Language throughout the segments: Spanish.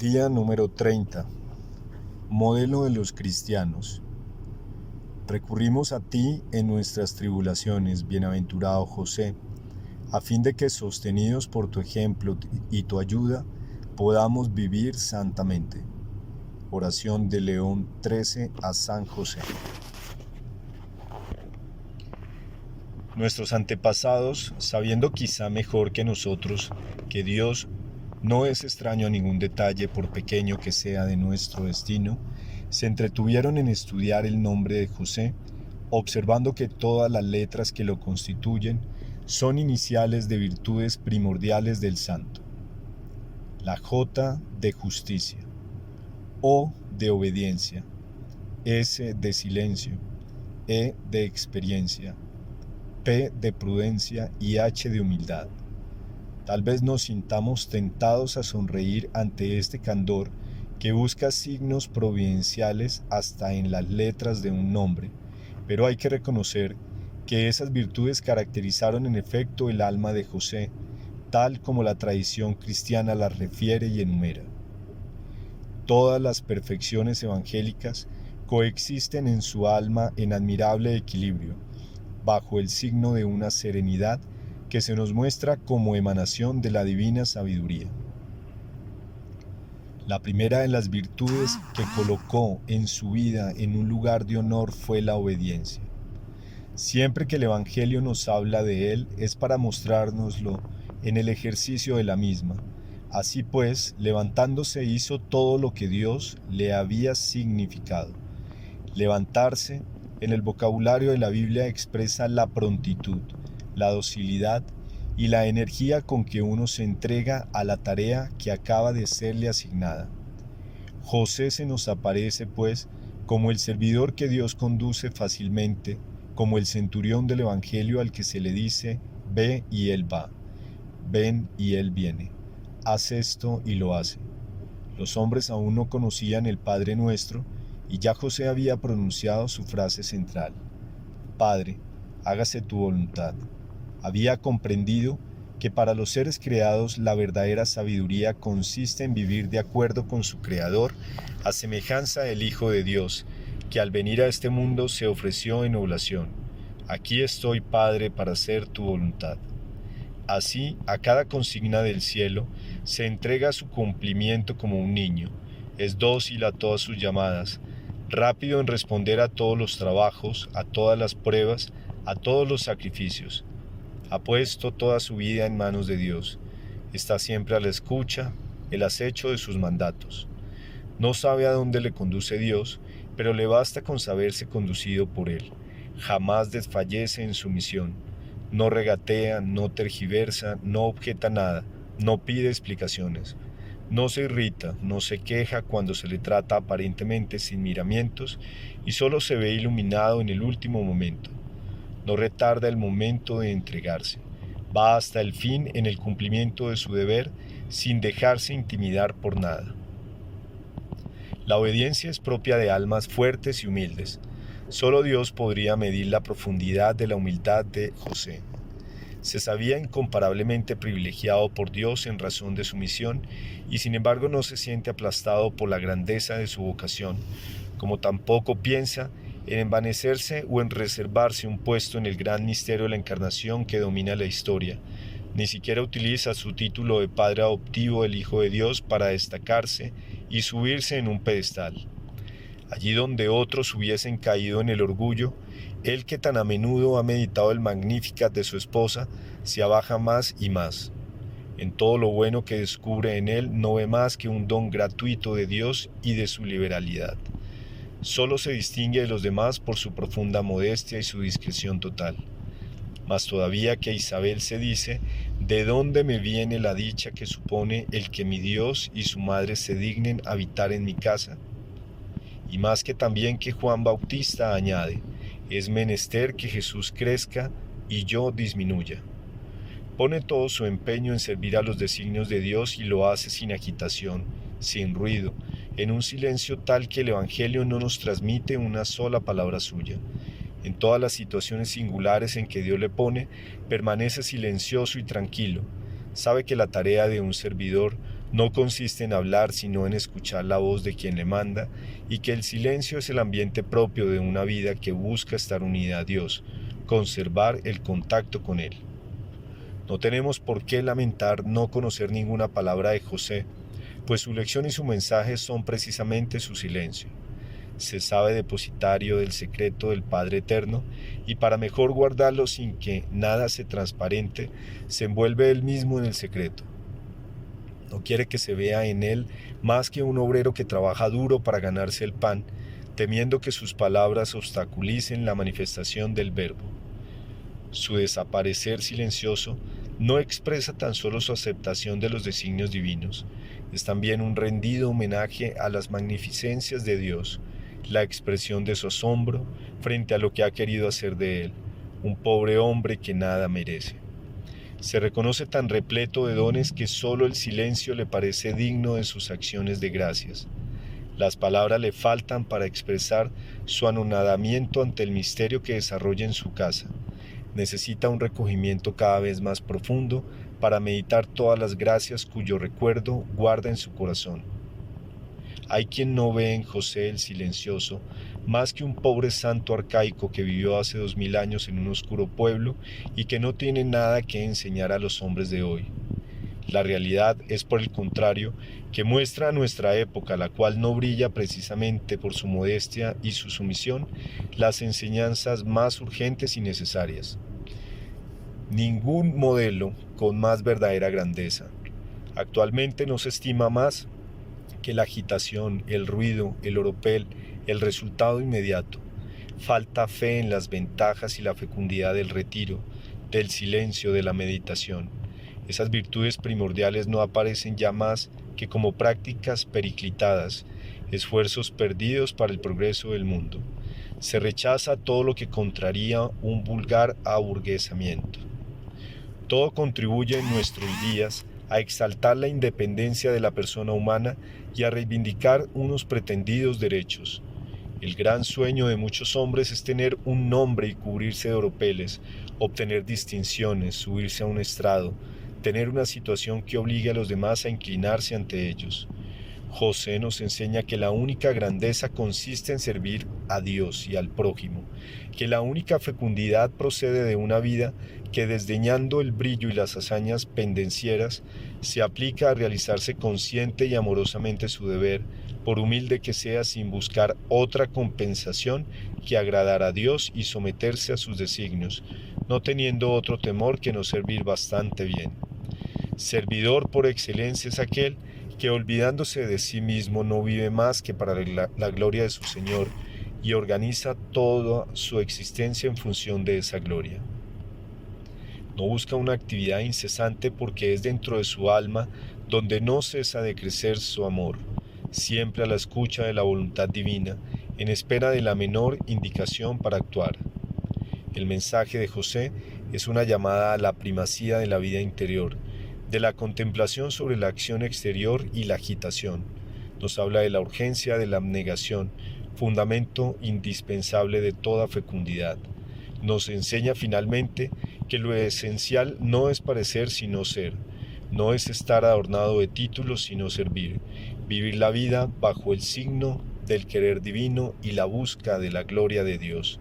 Día número 30. Modelo de los cristianos. Recurrimos a ti en nuestras tribulaciones, bienaventurado José, a fin de que, sostenidos por tu ejemplo y tu ayuda, podamos vivir santamente. Oración de León XIII a San José. Nuestros antepasados, sabiendo quizá mejor que nosotros que Dios no es extraño a ningún detalle, por pequeño que sea, de nuestro destino, se entretuvieron en estudiar el nombre de José, observando que todas las letras que lo constituyen son iniciales de virtudes primordiales del santo. La J de justicia, O de obediencia, S de silencio, E de experiencia, P de prudencia y H de humildad. Tal vez nos sintamos tentados a sonreír ante este candor que busca signos providenciales hasta en las letras de un nombre, pero hay que reconocer que esas virtudes caracterizaron en efecto el alma de José, tal como la tradición cristiana las refiere y enumera. Todas las perfecciones evangélicas coexisten en su alma en admirable equilibrio, bajo el signo de una serenidad que se nos muestra como emanación de la divina sabiduría. La primera de las virtudes que colocó en su vida en un lugar de honor fue la obediencia. Siempre que el Evangelio nos habla de él es para mostrárnoslo en el ejercicio de la misma. Así pues, levantándose hizo todo lo que Dios le había significado. Levantarse, en el vocabulario de la Biblia, expresa la prontitud, la docilidad y la energía con que uno se entrega a la tarea que acaba de serle asignada. José se nos aparece, pues, como el servidor que Dios conduce fácilmente, como el centurión del Evangelio al que se le dice: ve y él va, ven y él viene, haz esto y lo hace. Los hombres aún no conocían el Padre Nuestro, y ya José había pronunciado su frase central: Padre, hágase tu voluntad. Había comprendido que para los seres creados la verdadera sabiduría consiste en vivir de acuerdo con su Creador, a semejanza del Hijo de Dios, que al venir a este mundo se ofreció en oblación. Aquí estoy, Padre, para hacer tu voluntad. Así, a cada consigna del cielo se entrega a su cumplimiento como un niño. Es dócil a todas sus llamadas, rápido en responder a todos los trabajos, a todas las pruebas, a todos los sacrificios. Ha puesto toda su vida en manos de Dios. Está siempre a la escucha, el acecho de sus mandatos. No sabe a dónde le conduce Dios, pero le basta con saberse conducido por Él. Jamás desfallece en su misión. No regatea, no tergiversa, no objeta nada, no pide explicaciones. No se irrita, no se queja cuando se le trata aparentemente sin miramientos y solo se ve iluminado en el último momento. No retarda el momento de entregarse. Va hasta el fin en el cumplimiento de su deber sin dejarse intimidar por nada. La obediencia es propia de almas fuertes y humildes. Solo Dios podría medir la profundidad de la humildad de José. Se sabía incomparablemente privilegiado por Dios en razón de su misión y sin embargo no se siente aplastado por la grandeza de su vocación, como tampoco piensa en envanecerse o en reservarse un puesto en el gran misterio de la encarnación que domina la historia. Ni siquiera utiliza su título de padre adoptivo del Hijo de Dios para destacarse y subirse en un pedestal. Allí donde otros hubiesen caído en el orgullo, él, que tan a menudo ha meditado el Magnificat de su esposa, se abaja más y más. En todo lo bueno que descubre en él no ve más que un don gratuito de Dios y de su liberalidad. Solo se distingue de los demás por su profunda modestia y su discreción total. Mas todavía que Isabel se dice: ¿de dónde me viene la dicha que supone el que mi Dios y su madre se dignen habitar en mi casa? Y más que también que Juan Bautista añade: es menester que Jesús crezca y yo disminuya. Pone todo su empeño en servir a los designios de Dios y lo hace sin agitación, sin ruido, en un silencio tal que el Evangelio no nos transmite una sola palabra suya. En todas las situaciones singulares en que Dios le pone, permanece silencioso y tranquilo. Sabe que la tarea de un servidor no consiste en hablar sino en escuchar la voz de quien le manda, y que el silencio es el ambiente propio de una vida que busca estar unida a Dios, conservar el contacto con Él. No tenemos por qué lamentar no conocer ninguna palabra de José, pues su lección y su mensaje son precisamente su silencio. Se sabe depositario del secreto del Padre Eterno, y para mejor guardarlo sin que nada se transparente, se envuelve él mismo en el secreto. No quiere que se vea en él más que un obrero que trabaja duro para ganarse el pan, temiendo que sus palabras obstaculicen la manifestación del Verbo. Su desaparecer silencioso no expresa tan solo su aceptación de los designios divinos, es también un rendido homenaje a las magnificencias de Dios, la expresión de su asombro frente a lo que ha querido hacer de él, un pobre hombre que nada merece. Se reconoce tan repleto de dones que solo el silencio le parece digno de sus acciones de gracias. Las palabras le faltan para expresar su anonadamiento ante el misterio que desarrolla en su casa. Necesita un recogimiento cada vez más profundo para meditar todas las gracias cuyo recuerdo guarda en su corazón. Hay quien no ve en José el silencioso más que un pobre santo arcaico que vivió hace 2000 años en un oscuro pueblo y que no tiene nada que enseñar a los hombres de hoy. La realidad es, por el contrario, que muestra a nuestra época, la cual no brilla precisamente por su modestia y su sumisión, las enseñanzas más urgentes y necesarias. Ningún modelo con más verdadera grandeza. Actualmente no se estima más que la agitación, el ruido, el oropel, el resultado inmediato. Falta fe en las ventajas y la fecundidad del retiro, del silencio, de la meditación. Esas virtudes primordiales no aparecen ya más que como prácticas periclitadas, esfuerzos perdidos para el progreso del mundo. Se rechaza todo lo que contraría un vulgar aburguesamiento. Todo contribuye en nuestros días a exaltar la independencia de la persona humana y a reivindicar unos pretendidos derechos. El gran sueño de muchos hombres es tener un nombre y cubrirse de oropeles, obtener distinciones, subirse a un estrado, tener una situación que obligue a los demás a inclinarse ante ellos. José nos enseña que la única grandeza consiste en servir a Dios y al prójimo, que la única fecundidad procede de una vida que, desdeñando el brillo y las hazañas pendencieras, se aplica a realizarse consciente y amorosamente su deber, por humilde que sea, sin buscar otra compensación que agradar a Dios y someterse a sus designios, no teniendo otro temor que no servir bastante bien. Servidor por excelencia es aquel que, olvidándose de sí mismo, no vive más que para la gloria de su Señor y organiza toda su existencia en función de esa gloria. No busca una actividad incesante porque es dentro de su alma donde no cesa de crecer su amor, siempre a la escucha de la voluntad divina, en espera de la menor indicación para actuar. El mensaje de José es una llamada a la primacía de la vida interior, de la contemplación sobre la acción exterior y la agitación. Nos habla de la urgencia de la abnegación, fundamento indispensable de toda fecundidad. Nos enseña finalmente que lo esencial no es parecer sino ser, no es estar adornado de títulos sino servir, vivir la vida bajo el signo del querer divino y la busca de la gloria de Dios.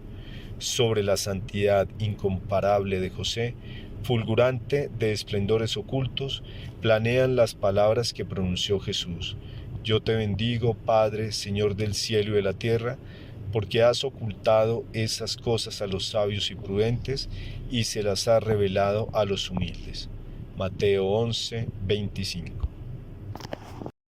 Sobre la santidad incomparable de José, fulgurante de esplendores ocultos, planean las palabras que pronunció Jesús. Yo te bendigo, Padre, Señor del cielo y de la tierra, porque has ocultado esas cosas a los sabios y prudentes y se las has revelado a los humildes. Mateo 11:25.